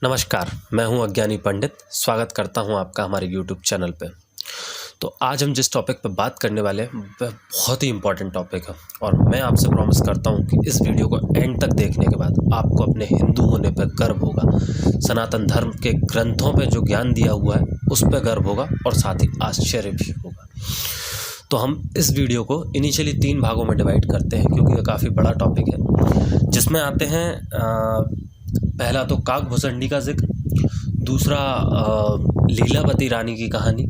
नमस्कार, मैं हूं अज्ञानी पंडित। स्वागत करता हूं आपका हमारे YouTube चैनल पे। तो आज हम जिस टॉपिक पे बात करने वाले हैं वह बहुत ही इम्पोर्टेंट टॉपिक है और मैं आपसे प्रॉमिस करता हूं कि इस वीडियो को एंड तक देखने के बाद आपको अपने हिंदू होने पर गर्व होगा, सनातन धर्म के ग्रंथों पे जो ज्ञान दिया हुआ है उस पर गर्व होगा और साथ ही आश्चर्य भी होगा। तो हम इस वीडियो को इनिशियली 3 भागों में डिवाइड करते हैं क्योंकि यह काफ़ी बड़ा टॉपिक है, जिसमें आते हैं पहला तो काकभूषणी का जिक्र, दूसरा लीलावती रानी की कहानी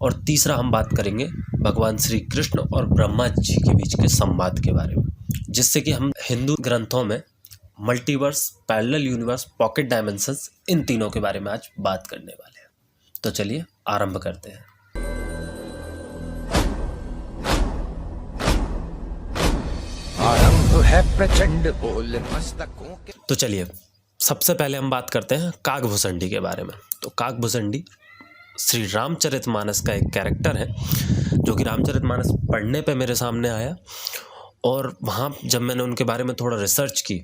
और तीसरा हम बात करेंगे भगवान श्री कृष्ण और ब्रह्मा जी के बीच के संवाद के बारे में, जिससे कि हम हिंदू ग्रंथों में multiverse, parallel universe, pocket dimensions, इन तीनों के बारे में आज बात करने वाले हैं। तो चलिए आरंभ करते हैं। आरंभ है प्रचंड बोल मस्तकों के। तो चलिए सबसे पहले हम बात करते हैं काकभूषणी के बारे में। तो काकभूषणी श्री रामचरितमानस का एक कैरेक्टर है जो कि रामचरितमानस पढ़ने पे मेरे सामने आया और वहाँ जब मैंने उनके बारे में थोड़ा रिसर्च की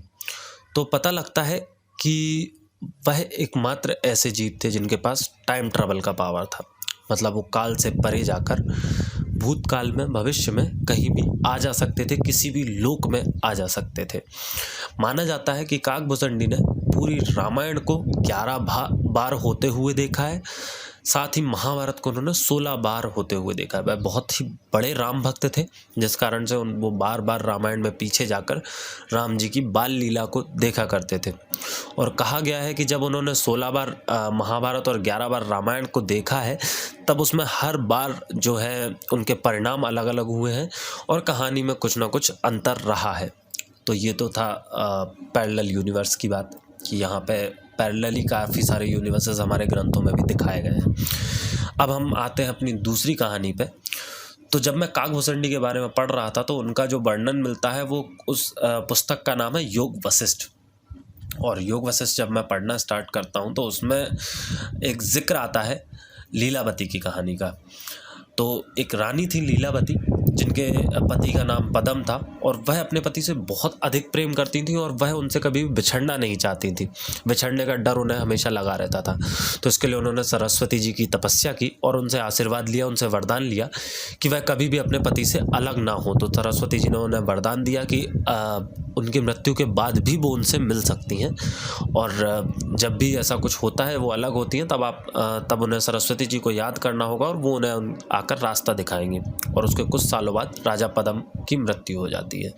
तो पता लगता है कि वह एकमात्र ऐसे जीव थे जिनके पास टाइम ट्रैवल का पावर था। मतलब वो काल से परे जाकर भूतकाल में, भविष्य में कहीं भी आ जा सकते थे, किसी भी लोक में आ जा सकते थे। माना जाता है कि काकभूषणी ने पूरी रामायण को 11 बार होते हुए देखा है, साथ ही महाभारत को उन्होंने 16 बार होते हुए देखा है। वह बहुत ही बड़े राम भक्त थे, जिस कारण से वो बार बार रामायण में पीछे जाकर राम जी की बाल लीला को देखा करते थे। और कहा गया है कि जब उन्होंने 16 बार महाभारत और 11 बार रामायण को देखा है तब उसमें हर बार जो है उनके परिणाम अलग अलग हुए हैं और कहानी में कुछ ना कुछ अंतर रहा है। तो ये तो था पैरेलल यूनिवर्स की बात कि यहाँ पे पैरेलली काफ़ी सारे यूनिवर्सेस हमारे ग्रंथों में भी दिखाए गए हैं। अब हम आते हैं अपनी दूसरी कहानी पे। तो जब मैं काकभूषणी के बारे में पढ़ रहा था तो उनका जो वर्णन मिलता है वो उस पुस्तक का नाम है योग वशिष्ठ। और योग वशिष्ठ जब मैं पढ़ना स्टार्ट करता हूँ तो उसमें एक जिक्र आता है लीलावती की कहानी का। तो एक रानी थी लीलावती, जिनके पति का नाम पद्म था और वह अपने पति से बहुत अधिक प्रेम करती थी और वह उनसे कभी भी बिछड़ना नहीं चाहती थी। बिछड़ने का डर उन्हें हमेशा लगा रहता था। तो इसके लिए उन्होंने सरस्वती जी की तपस्या की और उनसे आशीर्वाद लिया, उनसे वरदान लिया कि वह कभी भी अपने पति से अलग ना हो। तो सरस्वती जी ने उन्हें वरदान दिया कि उनकी मृत्यु के बाद भी वो उनसे मिल सकती हैं और जब भी ऐसा कुछ होता है वो अलग होती हैं तब उन्हें सरस्वती जी को याद करना होगा और वो उन्हें आकर रास्ता दिखाएंगे। और उसके कुछ सालों बाद राजा पद्म की मृत्यु हो जाती है।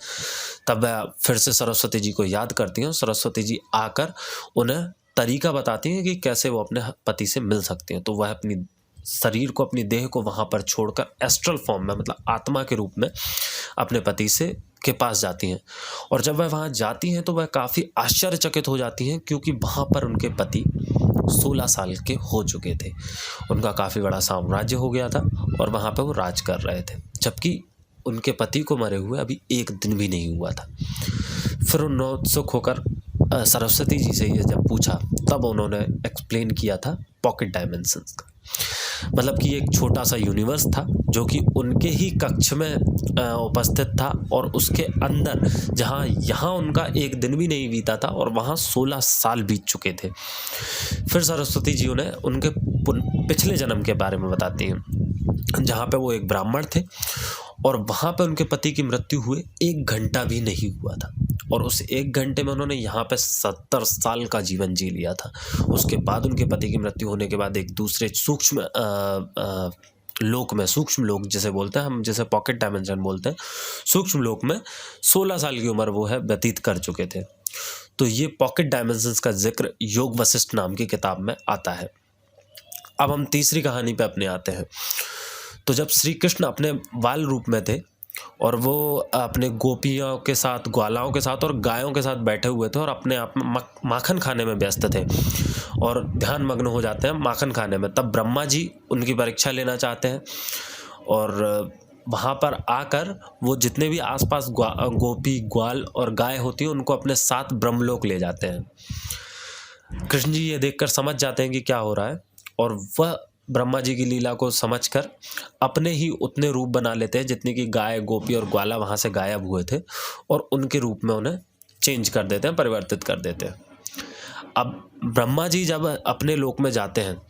तब वह फिर से सरस्वती जी को याद करती हैं। सरस्वती जी आकर उन्हें तरीका बताती हैं कि कैसे वो अपने पति से मिल सकती हैं। तो वह अपनी शरीर को, अपनी देह को वहाँ पर छोड़कर एस्ट्रल फॉर्म में, मतलब आत्मा के रूप में अपने पति से के पास जाती हैं। और जब वह वहाँ जाती हैं तो वह काफ़ी आश्चर्यचकित हो जाती हैं क्योंकि वहाँ पर उनके पति 16 साल के हो चुके थे। उनका काफ़ी बड़ा साम्राज्य हो गया था और वहाँ पर वो राज कर रहे थे, जबकि उनके पति को मरे हुए अभी एक दिन भी नहीं हुआ था। फिर उन्होंने उत्सुक होकर सरस्वती जी से ये जब पूछा तब उन्होंने एक्सप्लेन किया था पॉकेट डायमेंशंस का। मतलब कि एक छोटा सा यूनिवर्स था जो कि उनके ही कक्ष में उपस्थित था और उसके अंदर जहाँ यहाँ उनका एक दिन भी नहीं बीता था और वहाँ 16 साल बीत चुके थे। फिर सरस्वती जी उन्हें उनके पिछले जन्म के बारे में बताती हैं, जहाँ पे वो एक ब्राह्मण थे और वहाँ पे उनके पति की मृत्यु हुए 1 घंटा भी नहीं हुआ था और उस 1 घंटे में उन्होंने यहाँ पे 70 साल का जीवन जी लिया था। उसके बाद उनके पति की मृत्यु होने के बाद एक दूसरे सूक्ष्म लोक में, सूक्ष्म लोक जिसे बोलते हैं हम, जैसे पॉकेट डायमेंशन बोलते हैं, सूक्ष्म लोक में 16 साल की उम्र वो है व्यतीत कर चुके थे। तो ये पॉकेट डायमेंशंस का जिक्र योग वशिष्ठ नाम की किताब में आता है। अब हम तीसरी कहानी पे अपने आते हैं। तो जब श्री कृष्ण अपने बाल रूप में थे और वो अपने गोपियों के साथ, ग्वालाओं के साथ और गायों के साथ बैठे हुए थे और अपने आप में माखन खाने में व्यस्त थे और ध्यान मग्न हो जाते हैं माखन खाने में, तब ब्रह्मा जी उनकी परीक्षा लेना चाहते हैं और वहाँ पर आकर वो जितने भी आसपास गोपी, ग्वाल और गाय होती हैं उनको अपने साथ ब्रह्मलोक ले जाते हैं। कृष्ण जी ये देखकर समझ जाते हैं कि क्या हो रहा है और वह ब्रह्मा जी की लीला को समझकर अपने ही उतने रूप बना लेते हैं जितनी कि गाय, गोपी और ग्वाला वहाँ से गायब हुए थे और उनके रूप में उन्हें चेंज कर देते हैं, परिवर्तित कर देते हैं। अब ब्रह्मा जी जब अपने लोक में जाते हैं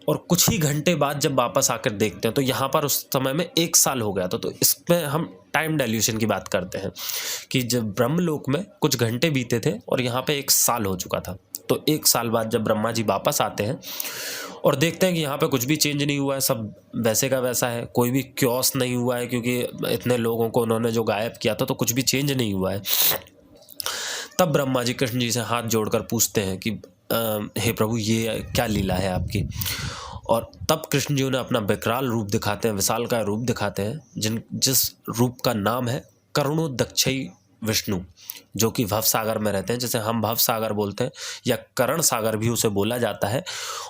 और कुछ ही घंटे बाद जब वापस आकर देखते हैं तो यहाँ पर उस समय में 1 साल हो गया था। तो इसमें हम टाइम डायल्यूशन की बात करते हैं कि जब ब्रह्मलोक में कुछ घंटे बीते थे और यहाँ पे 1 साल हो चुका था। तो 1 साल बाद जब ब्रह्मा जी वापस आते हैं और देखते हैं कि यहाँ पे कुछ भी चेंज नहीं हुआ है, सब वैसे का वैसा है, कोई भी क्योस नहीं हुआ है, क्योंकि इतने लोगों को उन्होंने जो गायब किया था तो कुछ भी चेंज नहीं हुआ है। तब ब्रह्मा जी कृष्ण जी से हाथ जोड़कर पूछते हैं कि हे प्रभु, ये क्या लीला है आपकी। और तब कृष्ण जी उन्हें अपना विकराल रूप दिखाते हैं, विशालकाय रूप दिखाते हैं, जिस रूप का नाम है करुणोदक्षयी विष्णु, जो कि भव सागर में रहते हैं, जिसे हम भव सागर बोलते हैं या करण सागर भी उसे बोला जाता है।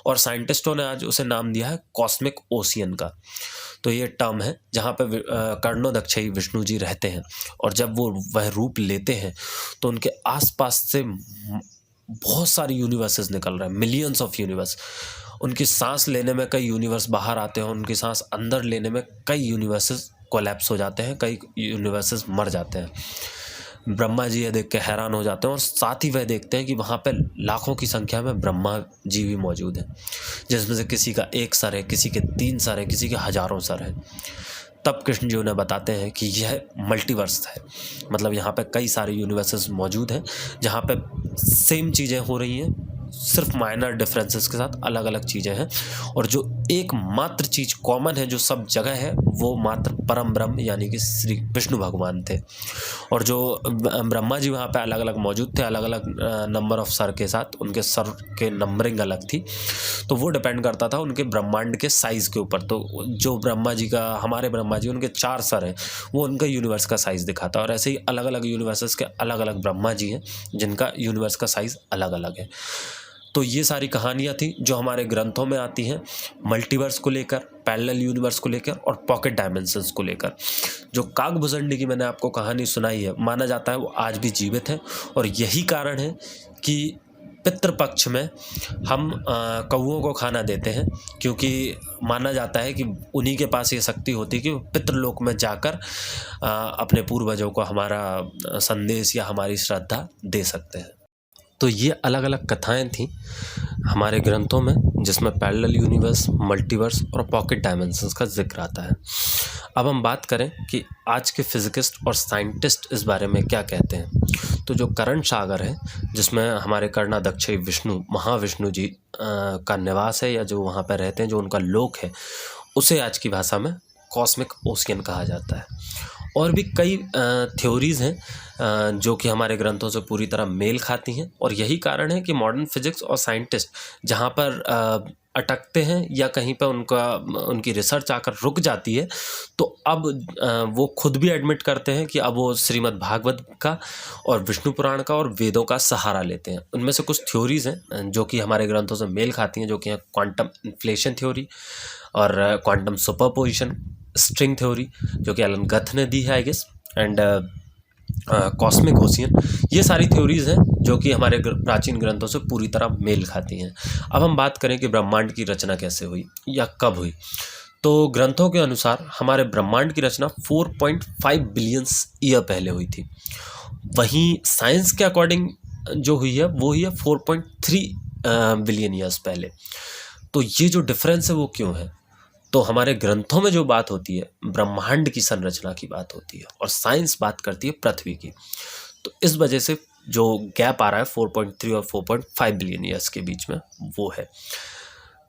और साइंटिस्टों ने आज उसे नाम दिया है कॉस्मिक ओशियन का। तो ये टर्म है जहाँ पे कर्णोदक्षयी विष्णु जी रहते हैं। और जब वो वह रूप लेते हैं तो उनके आसपास से बहुत सारी यूनिवर्सेस निकल रहे हैं, मिलियंस ऑफ यूनिवर्स। उनकी सांस लेने में कई यूनिवर्स बाहर आते हैं, उनकी सांस अंदर लेने में कई यूनिवर्सेस कोलैप्स हो जाते हैं, कई यूनिवर्सेस मर जाते हैं। ब्रह्मा जी ये देख के हैरान हो जाते हैं और साथ ही वह देखते हैं कि वहाँ पे लाखों की संख्या में ब्रह्मा जी भी मौजूद हैं, जिसमें से किसी का 1 सर है, किसी के 3 सर है, किसी के हजारों सर हैं। तब कृष्ण जी उन्हें बताते हैं कि यह मल्टीवर्स है, मतलब यहाँ पे कई सारे यूनिवर्सेस मौजूद हैं जहाँ पे सेम चीज़ें हो रही हैं, सिर्फ माइनर डिफरेंसेस के साथ अलग अलग चीज़ें हैं। और जो एकमात्र चीज़ कॉमन है जो सब जगह है, वो मात्र परम ब्रह्म यानी कि श्री विष्णु भगवान थे। और जो ब्रह्मा जी वहाँ पे अलग अलग मौजूद थे, अलग अलग नंबर ऑफ सर के साथ, उनके सर के नंबरिंग अलग थी। तो वो डिपेंड करता था उनके ब्रह्मांड के साइज़ के ऊपर। तो जो ब्रह्मा जी का, हमारे ब्रह्मा जी, उनके 4 सर हैं, वो उनका यूनिवर्स का साइज़ दिखाता है। और ऐसे ही अलग अलग यूनिवर्सेस के अलग अलग ब्रह्मा जी हैं जिनका यूनिवर्स का साइज़ अलग अलग है। तो ये सारी कहानियाँ थी जो हमारे ग्रंथों में आती हैं, मल्टीवर्स को लेकर, पैरेलल यूनिवर्स को लेकर और पॉकेट डायमेंशंस को लेकर। जो काकभुजंडी की मैंने आपको कहानी सुनाई है, माना जाता है वो आज भी जीवित है। और यही कारण है कि पितृपक्ष में हम कौओं को खाना देते हैं, क्योंकि माना जाता है कि उन्हीं के पास ये शक्ति होती है कि वो पितृलोक में जाकर अपने पूर्वजों को हमारा संदेश या हमारी श्रद्धा दे सकते हैं। तो ये अलग अलग कथाएं थीं हमारे ग्रंथों में, जिसमें पैरेलल यूनिवर्स, मल्टीवर्स और पॉकेट डायमेंशंस का जिक्र आता है। अब हम बात करें कि आज के फिजिकिस्ट और साइंटिस्ट इस बारे में क्या कहते हैं। तो जो करण सागर है, जिसमें हमारे कर्णाध्यक्षी विष्णु, महाविष्णु जी का निवास है, या जो वहाँ पर रहते हैं, जो उनका लोक है, उसे आज की भाषा में कॉस्मिक ओशियन कहा जाता है। और भी कई थ्योरीज़ हैं जो कि हमारे ग्रंथों से पूरी तरह मेल खाती हैं। और यही कारण है कि मॉडर्न फिजिक्स और साइंटिस्ट जहाँ पर अटकते हैं या कहीं पर उनकी रिसर्च आकर रुक जाती है, तो अब वो खुद भी एडमिट करते हैं कि अब वो श्रीमद् भागवत का और विष्णु पुराण का और वेदों का सहारा लेते हैं। उनमें से कुछ थ्योरीज़ हैं जो कि हमारे ग्रंथों से मेल खाती हैं, जो कि हैं क्वांटम इन्फ्लेशन थ्योरी और क्वांटम सुपरपोजिशन स्ट्रिंग थ्योरी, जो कि एलन गथ ने दी है I guess, and cosmic ocean. ये सारी थ्योरीज़ हैं जो कि हमारे प्राचीन ग्रंथों से पूरी तरह मेल खाती हैं। अब हम बात करें कि ब्रह्मांड की रचना कैसे हुई या कब हुई। तो ग्रंथों के अनुसार हमारे ब्रह्मांड की रचना 4.5 बिलियन ईयर पहले हुई थी। वहीं साइंस के अकॉर्डिंग जो हुई है वो हुई है 4.3 बिलियन ईयर्स पहले। तो ये जो डिफरेंस है वो क्यों है? तो हमारे ग्रंथों में जो बात होती है ब्रह्मांड की संरचना की बात होती है, और साइंस बात करती है पृथ्वी की। तो इस वजह से जो गैप आ रहा है 4.3 और 4.5 बिलियन ईयर्स के बीच में, वो है।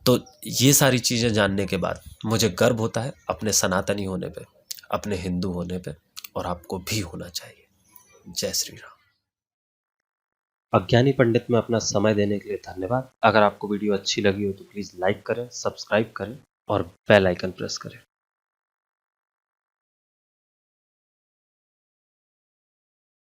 तो ये सारी चीज़ें जानने के बाद मुझे गर्व होता है अपने सनातनी होने पे, अपने हिंदू होने पे, और आपको भी होना चाहिए। जय श्री राम। अज्ञानी पंडित में अपना समय देने के लिए धन्यवाद। अगर आपको वीडियो अच्छी लगी हो तो प्लीज़ लाइक करें, सब्सक्राइब करें और बेल आइकन प्रेस करें।